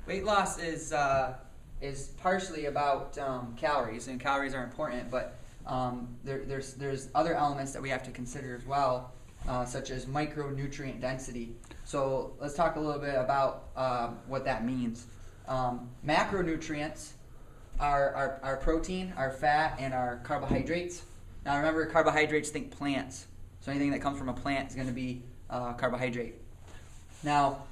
Weight loss is partially about calories, and calories are important, but there's other elements that we have to consider as well, such as micronutrient density. So let's talk a little bit about what that means. Macronutrients are our protein, our fat, and our carbohydrates. Now remember, carbohydrates, think plants. So anything that comes from a plant is going to be carbohydrate. Now,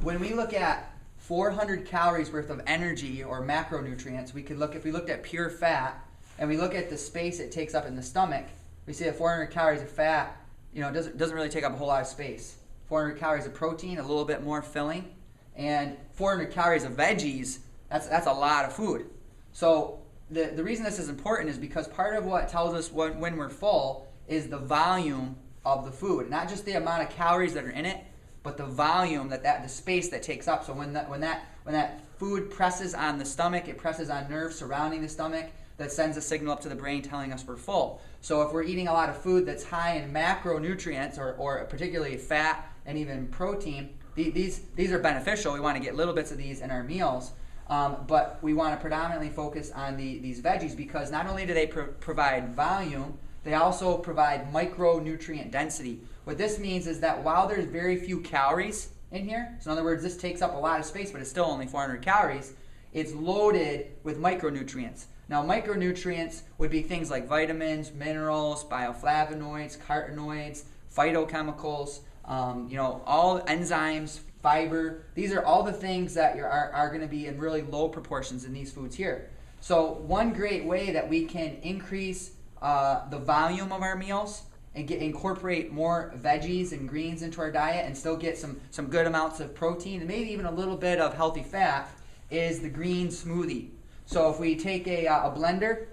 when we look at 400 calories worth of energy or macronutrients, if we looked at pure fat and we look at the space it takes up in the stomach, we see that 400 calories of fat, doesn't really take up a whole lot of space. 400 calories of protein, a little bit more filling, and 400 calories of veggies, that's a lot of food. So the reason this is important is because part of what tells us when we're full is the volume of the food, not just the amount of calories that are in it, but the volume the space that takes up. So when that food presses on the stomach, it presses on nerves surrounding the stomach that sends a signal up to the brain telling us we're full. So if we're eating a lot of food that's high in macronutrients or particularly fat and even protein, these are beneficial. We want to get little bits of these in our meals, but we want to predominantly focus on these veggies because not only do they provide volume, they also provide micronutrient density. What this means is that while there's very few calories in here, so in other words, this takes up a lot of space, but it's still only 400 calories, it's loaded with micronutrients. Now, micronutrients would be things like vitamins, minerals, bioflavonoids, carotenoids, phytochemicals, all enzymes, fiber. These are all the things that are going to be in really low proportions in these foods here. So one great way that we can increase the volume of our meals and incorporate more veggies and greens into our diet and still get some good amounts of protein and maybe even a little bit of healthy fat is the green smoothie. So if we take a blender,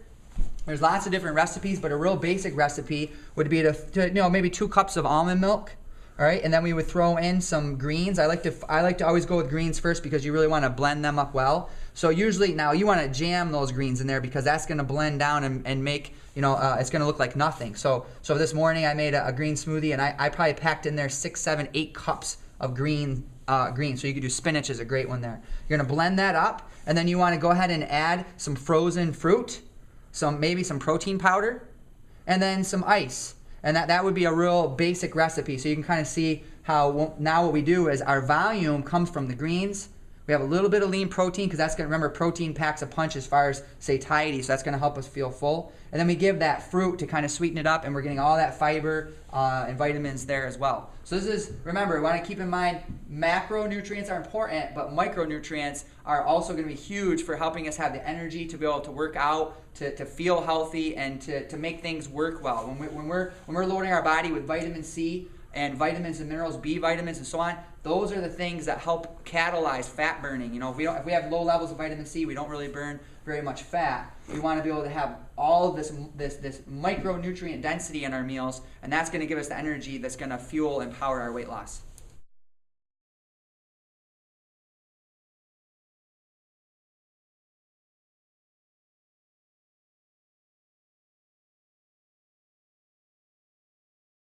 there's lots of different recipes, but a real basic recipe would be to maybe 2 cups of almond milk. All right, and then we would throw in some greens. I like to always go with greens first because you really want to blend them up well. So usually now you want to jam those greens in there because that's going to blend down and make, it's going to look like nothing. So this morning I made a green smoothie and I probably packed in there 6, 7, 8 cups of green. So you could do spinach is a great one there. You're going to blend that up and then you want to go ahead and add some frozen fruit, maybe some protein powder, and then some ice. And that would be a real basic recipe. So you can kind of see how now what we do is our volume comes from the greens. We have a little bit of lean protein because that's going to, remember, protein packs a punch as far as satiety. So that's going to help us feel full. And then we give that fruit to kind of sweeten it up and we're getting all that fiber and vitamins there as well. So remember, we want to keep in mind macronutrients are important, but micronutrients are also going to be huge for helping us have the energy to be able to work out, to feel healthy, and to make things work well. When we're loading our body with vitamin C and vitamins and minerals, B vitamins and so on, those are the things that help catalyze fat burning. If we have low levels of vitamin C, we don't really burn very much fat. We want to be able to have all of this micronutrient density in our meals, and that's going to give us the energy that's going to fuel and power our weight loss.